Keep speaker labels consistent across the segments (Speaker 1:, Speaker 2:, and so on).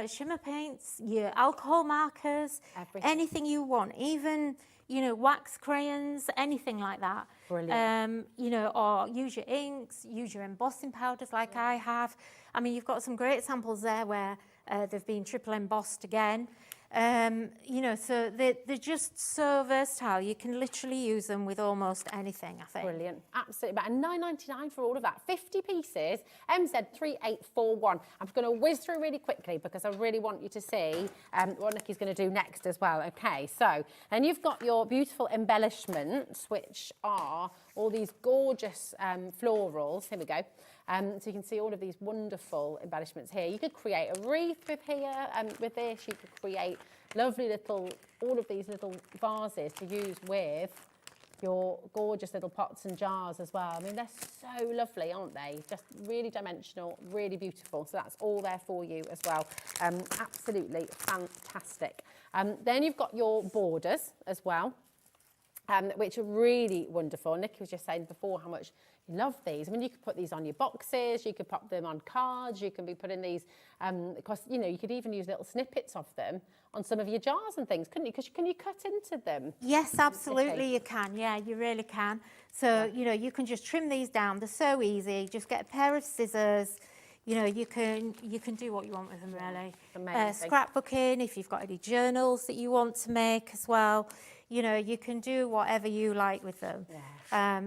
Speaker 1: shimmer paints, your alcohol markers, anything you want, even, you know, wax crayons, anything like that.
Speaker 2: Brilliant.
Speaker 1: You know, or use your inks, use your embossing powders like I have. I mean, you've got some great samples there where they've been triple embossed again. You know, so they're just so versatile. You can literally use them with almost anything, I think.
Speaker 2: Brilliant, absolutely. And £9.99 for all of that. 50 pieces, MZ3841. I'm going to whiz through really quickly because I really want you to see what Nikki's going to do next as well. Okay, so, and you've got your beautiful embellishments, which are all these gorgeous florals. Here we go. So you can see all of these wonderful embellishments here. You could create a wreath with here, with this. You could create lovely little, all of these little vases to use with your gorgeous little pots and jars as well. I mean, they're so lovely, aren't they? Just really dimensional, really beautiful. So that's all there for you as well. Absolutely fantastic. Then you've got your borders as well, which are really wonderful. Nikki was just saying before how much you love these. I mean, you could put these on your boxes, you could pop them on cards, you can be putting these, because, you know, you could even use little snippets of them on some of your jars and things, couldn't you? Because can you cut into them?
Speaker 1: Yes, absolutely you can. Yeah, you really can. So, you know, you can just trim these down. They're so easy. Just get a pair of scissors. You know, you can do what you want with them, really. Scrapbooking, if you've got any journals that you want to make as well. You know, you can do whatever you like with them. Yeah.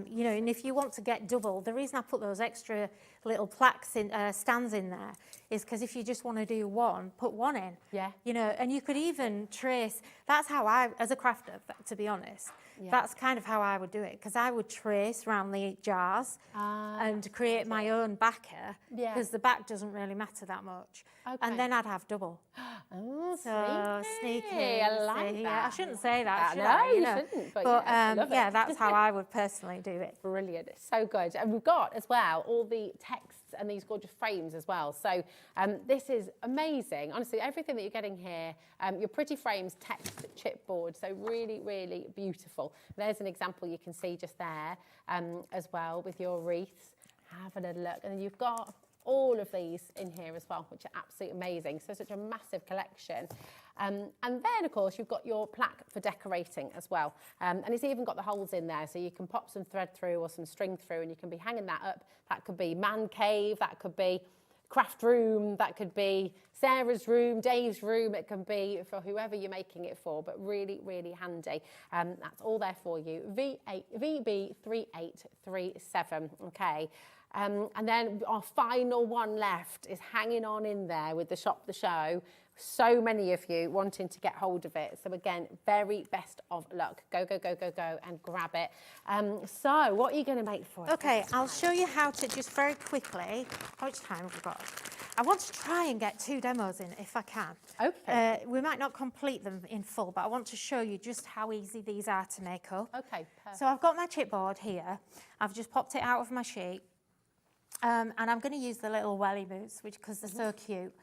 Speaker 1: You know, and if you want to get double, the reason I put those extra little plaques in, stands in there, is because if you just want to do one, put one in. Yeah. You know, and you could even trace, that's how I, as a crafter, to be honest, that's kind of how I would do it, because I would trace around the jars and create my own backer, because the back doesn't really matter that much. Okay. And then I'd have double.
Speaker 2: Oh,
Speaker 1: so sneaky.
Speaker 2: I like that.
Speaker 1: Yeah, I shouldn't say that, should
Speaker 2: no,
Speaker 1: I?
Speaker 2: you shouldn't. But
Speaker 1: yeah, that's how I would personally do it.
Speaker 2: Brilliant. So good. And we've got as well all the texts and these gorgeous frames as well. So this is amazing. Honestly, everything that you're getting here, your Pretty Frames text chipboard. So really, really beautiful. There's an example you can see just there as well with your wreaths. Have a little look. And then you've got all of these in here as well, which are absolutely amazing. So such a massive collection. And then, of course, you've got your plaque for decorating as well. And it's even got the holes in there, so you can pop some thread through or some string through, and you can be hanging that up. That could be man cave, that could be craft room, that could be Sarah's room, Dave's room. It can be for whoever you're making it for, but really, really handy. That's all there for you. VB3837, okay. And then our final one left is hanging on in there with the Shop the Show. So many of you wanting to get hold of it. So again, very best of luck. Go, go, go, go, go and grab it. So what are you going to make for us?
Speaker 1: Okay, I'll show you how to just very quickly. How much time have we got? I want to try and get 2 demos in if I can. Okay. We might not complete them in full, but I want to show you just how easy these are to make up.
Speaker 2: Okay, perfect.
Speaker 1: So I've got my chipboard here. I've just popped it out of my sheet. And I'm going to use the little welly boots, because they're so cute.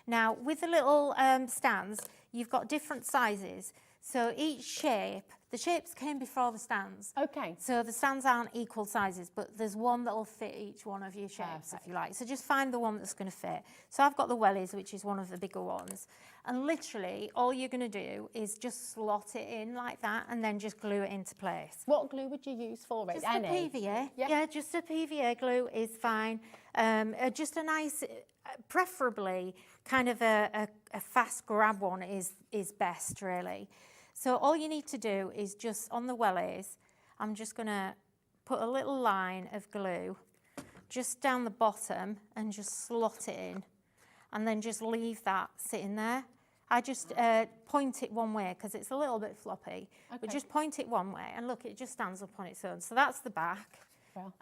Speaker 1: Now, with the little stands, you've got different sizes. So each shape, the shapes came before the stands. Okay. So the stands aren't equal sizes, but there's one that will fit each one of your shapes, if you like. So just find the one that's going to fit. So I've got the wellies, which is one of the bigger ones. And literally, all you're going to do is just slot it in like that and then just glue it into place.
Speaker 2: What glue would you use for it?
Speaker 1: Just a PVA. Yeah, just a PVA glue is fine. Just a nice, preferably kind of a fast grab one is best, really. So all you need to do is just on the wellies, I'm just going to put a little line of glue just down the bottom and just slot it in, and then just leave that sitting there. I just point it one way because it's a little bit floppy, but just point it one way and look, it just stands up on its own. So that's the back.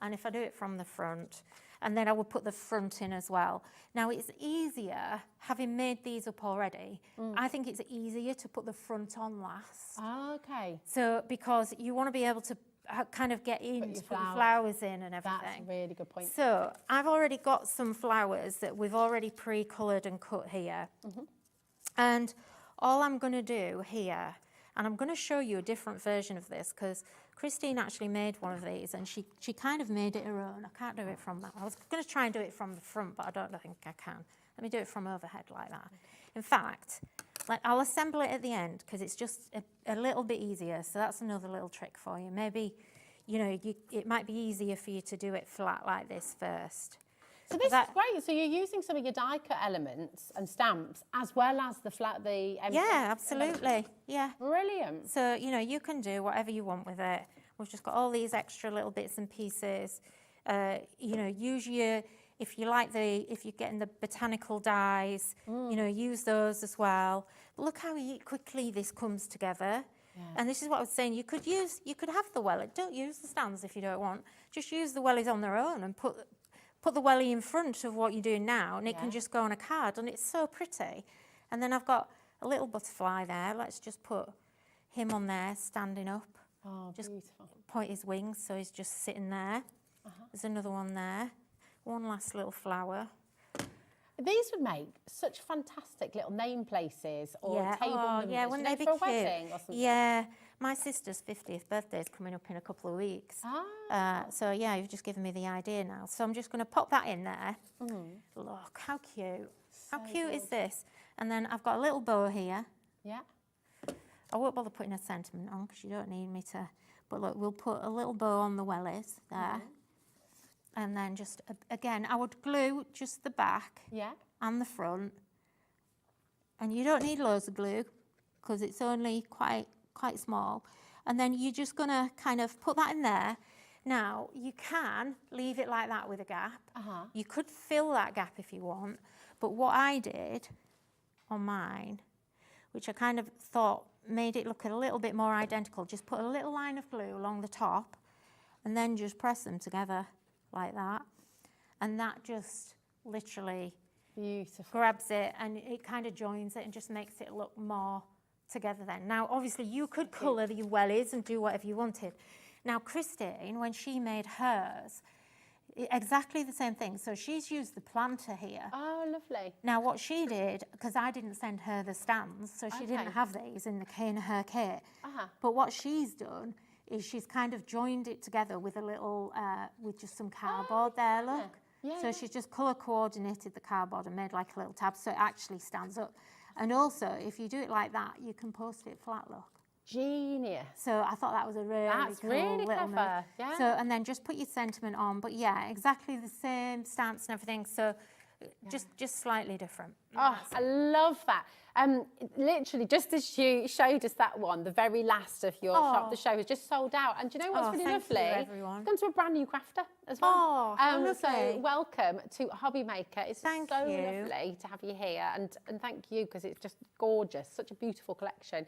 Speaker 1: And if I do it from the front, and then I will put the front in as well. Now it's easier, having made these up already, I think it's easier to put the front on last. Okay. So, because you want to be able to kind of get in to put the flowers in and everything.
Speaker 2: That's a really good point.
Speaker 1: So I've already got some flowers that we've already pre-coloured and cut here. And all I'm going to do here, and I'm going to show you a different version of this because Christine actually made one of these and she kind of made it her own. I can't do it from that. I was going to try and do it from the front, but I don't think I can. Let me do it from overhead like that. In fact, like I'll assemble it at the end because it's just a little bit easier. So that's another little trick for you. Maybe, you know, it might be easier for you to do it flat like this first.
Speaker 2: So this is great. So you're using some of your die cut elements and stamps as well as the
Speaker 1: yeah, absolutely. Yeah.
Speaker 2: Brilliant.
Speaker 1: So, you know, you can do whatever you want with it. We've just got all these extra little bits and pieces. You know, use if you're getting the botanical dies, you know, use those as well. But look how quickly this comes together. Yeah. And this is what I was saying. You could have the welly. Don't use the stands if you don't want. Just use the wellies on their own and put the welly in front of what you're doing now, and it can just go on a card, and it's so pretty. And then I've got a little butterfly there. Let's just put him on there, standing up.
Speaker 2: Oh,
Speaker 1: just
Speaker 2: beautiful.
Speaker 1: Point his wings, so he's just sitting there. There's another one there. One last little flower.
Speaker 2: These would make such fantastic little name places or table numbers,
Speaker 1: yeah, when they be
Speaker 2: for a
Speaker 1: cute.
Speaker 2: wedding or something.
Speaker 1: Yeah, my sister's 50th birthday is coming up in a couple of weeks. So yeah, you've just given me the idea now. So I'm just going to pop that in there. Look, how cute. How cute is this? And then I've got a little bow here.
Speaker 2: Yeah.
Speaker 1: I won't bother putting a sentiment on because you don't need me to. But look, we'll put a little bow on the wellies there. And then just, again, I would glue just the back and the front. And you don't need loads of glue because it's only quite small. And then you're just going to kind of put that in there. Now, you can leave it like that with a gap. You could fill that gap if you want. But what I did on mine, which I kind of thought made it look a little bit more identical, just put a little line of glue along the top and then just press them together like that, and that just literally grabs it and it kind of joins it and just makes it look more together then. Now obviously you could colour your wellies and do whatever you wanted. Now Christine, when she made hers, exactly the same thing. So she's used the planter here.
Speaker 2: Oh, lovely.
Speaker 1: Now what she did, because I didn't send her the stands, so she didn't have these in her kit, but what she's done is she's kind of joined it together with a little, with just some cardboard there, look. So she's just colour coordinated the cardboard and made like a little tab so it actually stands up. And also, if you do it like that, you can post it flat, look.
Speaker 2: Genius.
Speaker 1: So I thought that was a really cool little move.
Speaker 2: Yeah.
Speaker 1: So, and then just put your sentiment on, but yeah, exactly the same stamps and everything. So just slightly different.
Speaker 2: Oh, I love that. Literally, just as you showed us that one, the very last of your shop, the show has just sold out. And do you know what's really lovely?
Speaker 1: Thank you, everyone.
Speaker 2: Come to a brand new crafter as well.
Speaker 1: Lovely.
Speaker 2: So welcome to Hobby Maker. It's so
Speaker 1: you.
Speaker 2: lovely to have you here, and thank you because it's just gorgeous, such a beautiful collection.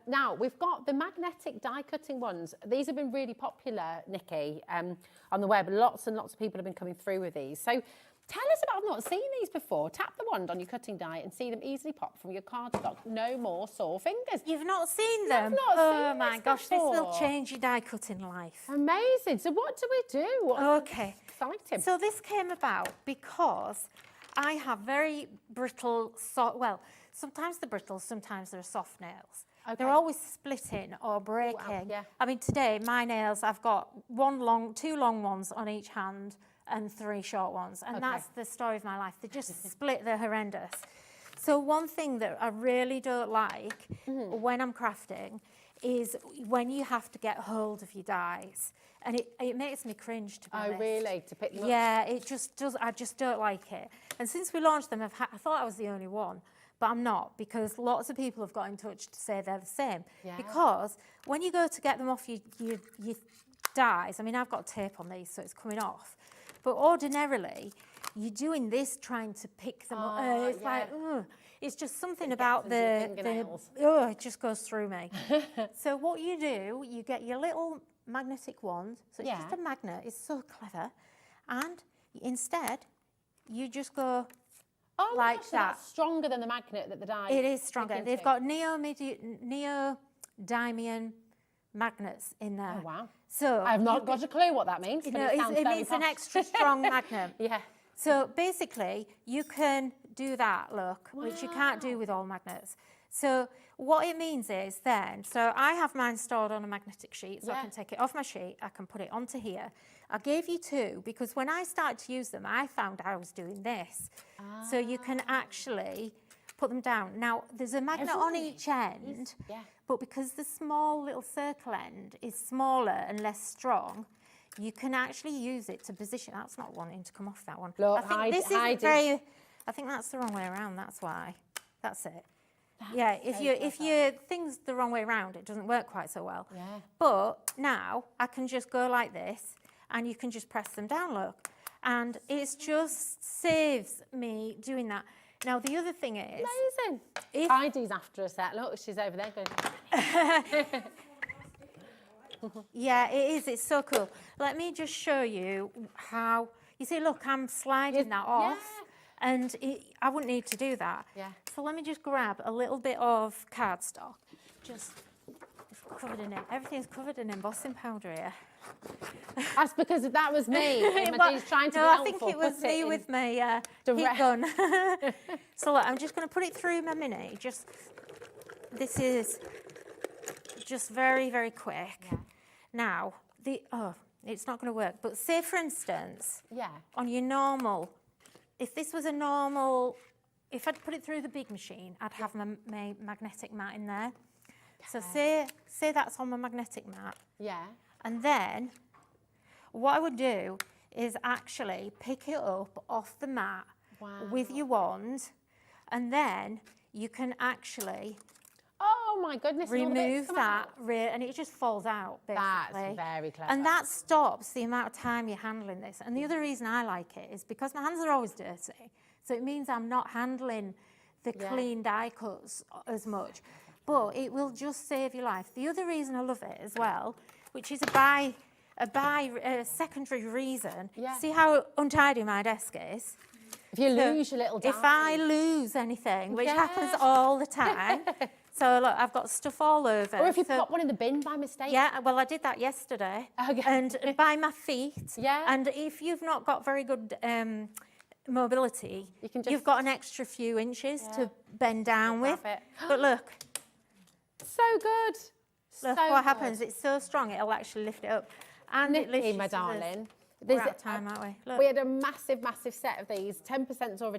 Speaker 2: Now we've got the magnetic die cutting ones. These have been really popular, Nikki, on the web. Lots and lots of people have been coming through with these. So tell us about, I've not seen these before. Tap the wand on your cutting die and see them easily pop from your cardstock. No more sore fingers.
Speaker 1: You've not seen them?
Speaker 2: Oh
Speaker 1: my gosh, this will change your die cutting life.
Speaker 2: Amazing. So what do we do?
Speaker 1: Okay.
Speaker 2: Exciting.
Speaker 1: So this came about because I have very brittle, sometimes they're brittle, sometimes they're soft nails. They're always splitting or breaking. I mean, today, my nails, I've got two long ones on each hand and 3 short ones. And that's the story of my life. They just split, they're horrendous. So one thing that I really don't like when I'm crafting is when you have to get hold of your dies. And it makes me cringe, to be honest.
Speaker 2: Oh, really? To pick them up?
Speaker 1: Yeah, it just does. I just don't like it. And since we launched them, I thought I was the only one. But I'm not, because lots of people have got in touch to say they're the same. Yeah. Because when you go to get them off your dies, I mean, I've got tape on these, so it's coming off. But ordinarily, you're doing this trying to pick them up. It's like, it's just something about it just goes through me. So what you do, you get your little magnetic wand. So it's just a magnet. It's so clever. And instead, you just go like
Speaker 2: so
Speaker 1: that.
Speaker 2: That's stronger than the magnet that the die.
Speaker 1: It is stronger. They've got neodymium magnets in there.
Speaker 2: Oh, wow.
Speaker 1: So
Speaker 2: I've not got a clue what that means.
Speaker 1: It means an extra strong magnet.
Speaker 2: Yeah.
Speaker 1: So basically, you can do that, look, which you can't do with all magnets. So what it means is then, so I have mine stored on a magnetic sheet, so I can take it off my sheet, I can put it onto here. I gave you 2 because when I started to use them, I found I was doing this. So you can actually put them down. Now, there's a magnet on each end, but because the small little circle end is smaller and less strong, you can actually use it to position. That's not wanting to come off, that one.
Speaker 2: Look,
Speaker 1: I think this isn't very, I think that's the wrong way around, that's why. That's it. Yeah, if your thing's the wrong way around, it doesn't work quite so well.
Speaker 2: Yeah.
Speaker 1: But now I can just go like this, and you can just press them down, look. And it just saves me doing that. Now, the other thing is...
Speaker 2: Amazing. Heidi's after a set. Look, she's over there going...
Speaker 1: Yeah, it is. It's so cool. Let me just show you how... You see, look, I'm sliding that off. And I wouldn't need to do that.
Speaker 2: Yeah.
Speaker 1: So let me just grab a little bit of cardstock. Just covered in it. Everything's covered in embossing powder here.
Speaker 2: That's because that was me. He's trying to be helpful.
Speaker 1: I think it was me with my heat gun. So look, I'm just going to put it through my mini. This is just very, very quick. Yeah. Now, it's not going to work. But say, for instance, on your normal... If this was a normal, if I'd put it through the big machine, I'd have my magnetic mat in there. Okay. So say that's on my magnetic mat. Yeah. And then what I would do is actually pick it up off the mat with your wand, and then you can actually
Speaker 2: my goodness,
Speaker 1: remove that, and it just falls out, basically.
Speaker 2: That's very clever.
Speaker 1: And that stops the amount of time you're handling this. And the other reason I like it is because my hands are always dirty, so it means I'm not handling the clean die cuts as much. But it will just save your life. The other reason I love it as well, which is a secondary reason, see how untidy my desk is?
Speaker 2: If you lose your little dies.
Speaker 1: If I lose anything, which happens all the time, so look, I've got stuff all over.
Speaker 2: Or if you pop one in the bin by mistake.
Speaker 1: Yeah, well, I did that yesterday. Okay. And by my feet. Yeah. And if you've not got very good mobility, you've got an extra few inches to bend down with. But look.
Speaker 2: So good.
Speaker 1: Look what happens. It's so strong, it'll actually lift it up. And
Speaker 2: Nikki, my darling.
Speaker 1: We're out of time, aren't we? Look.
Speaker 2: We had a massive, massive set of these. 10%'s already